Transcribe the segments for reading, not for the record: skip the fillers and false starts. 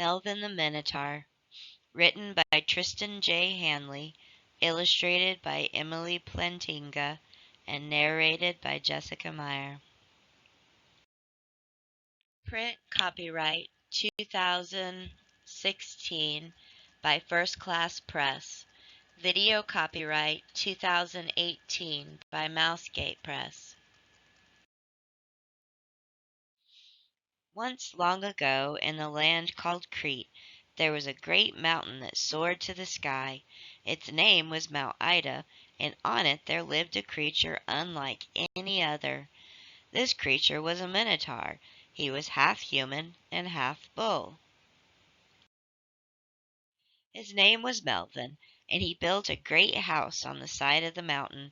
Melvin the Minotaur, written by Tristan J. Hanley, illustrated by Emily Plantinga, and narrated by Jessica Meyer. Print copyright 2016 by First Class Press. Video copyright 2018 by Mousegate Press. Once long ago, in the land called Crete, there was a great mountain that soared to the sky. Its name was Mount Ida, and on it there lived a creature unlike any other. This creature was a Minotaur. He was half human and half bull. His name was Melvin, and he built a great house on the side of the mountain.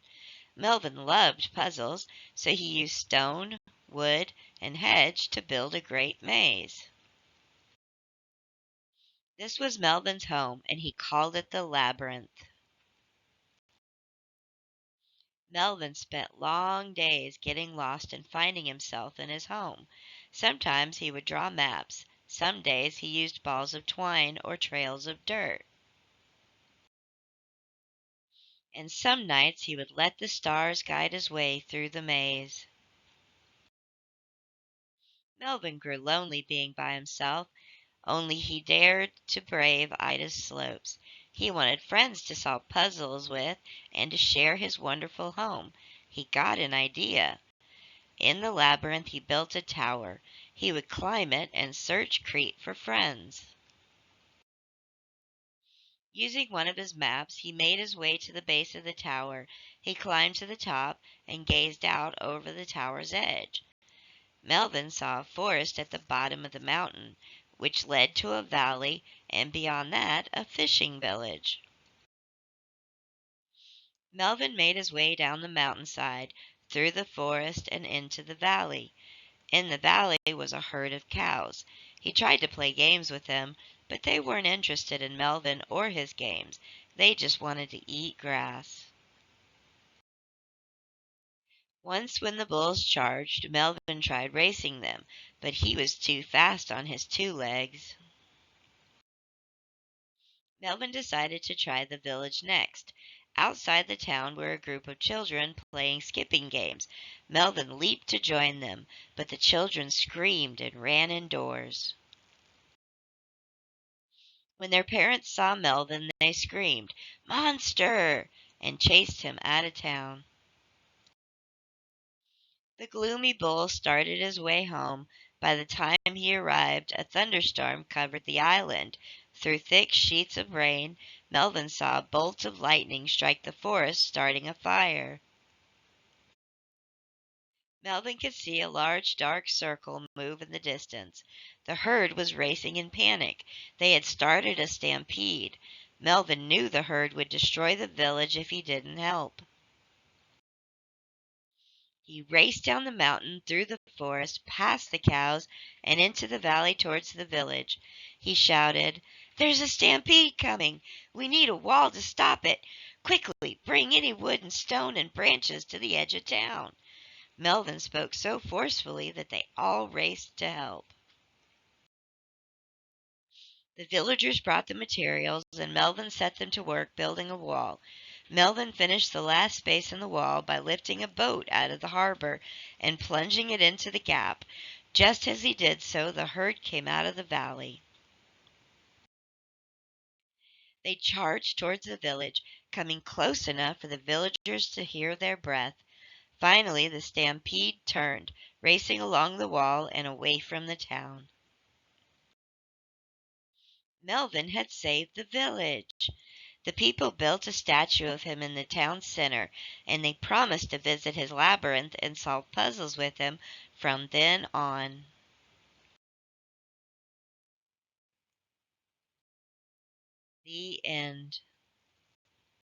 Melvin loved puzzles, so he used stone, wood, and hedge to build a great maze. This was Melvin's home, and he called it the Labyrinth. Melvin spent long days getting lost and finding himself in his home. Sometimes he would draw maps. Some days he used balls of twine or trails of dirt. And some nights he would let the stars guide his way through the maze. Melvin grew lonely being by himself. Only he dared to brave Ida's slopes. He wanted friends to solve puzzles with and to share his wonderful home. He got an idea. In the labyrinth he built a tower. He would climb it and search Crete for friends. Using one of his maps, he made his way to the base of the tower. He climbed to the top and gazed out over the tower's edge. Melvin saw a forest at the bottom of the mountain, which led to a valley, and beyond that a fishing village. Melvin made his way down the mountainside, through the forest, and into the valley. In the valley was a herd of cows. He tried to play games with them, but they weren't interested in Melvin or his games. They just wanted to eat grass. Once when the bulls charged, Melvin tried racing them, but he was too fast on his two legs. Melvin decided to try the village next. Outside the town were a group of children playing skipping games. Melvin leaped to join them, but the children screamed and ran indoors. When their parents saw Melvin, they screamed, "Monster!" and chased him out of town. The gloomy bull started his way home. By the time he arrived, a thunderstorm covered the island. Through thick sheets of rain, Melvin saw bolts of lightning strike the forest, starting a fire. Melvin could see a large dark circle move in the distance. The herd was racing in panic. They had started a stampede. Melvin knew the herd would destroy the village if he didn't help. He raced down the mountain, through the forest, past the cows, and into the valley towards the village. He shouted, "There's a stampede coming! We need a wall to stop it! Quickly, bring any wood and stone and branches to the edge of town!" Melvin spoke so forcefully that they all raced to help. The villagers brought the materials, and Melvin set them to work building a wall. Melvin finished the last space in the wall by lifting a boat out of the harbor and plunging it into the gap. Just as he did so, the herd came out of the valley. They charged towards the village, coming close enough for the villagers to hear their breath. Finally, the stampede turned, racing along the wall and away from the town. Melvin had saved the village. The people built a statue of him in the town center, and they promised to visit his labyrinth and solve puzzles with him from then on. The end.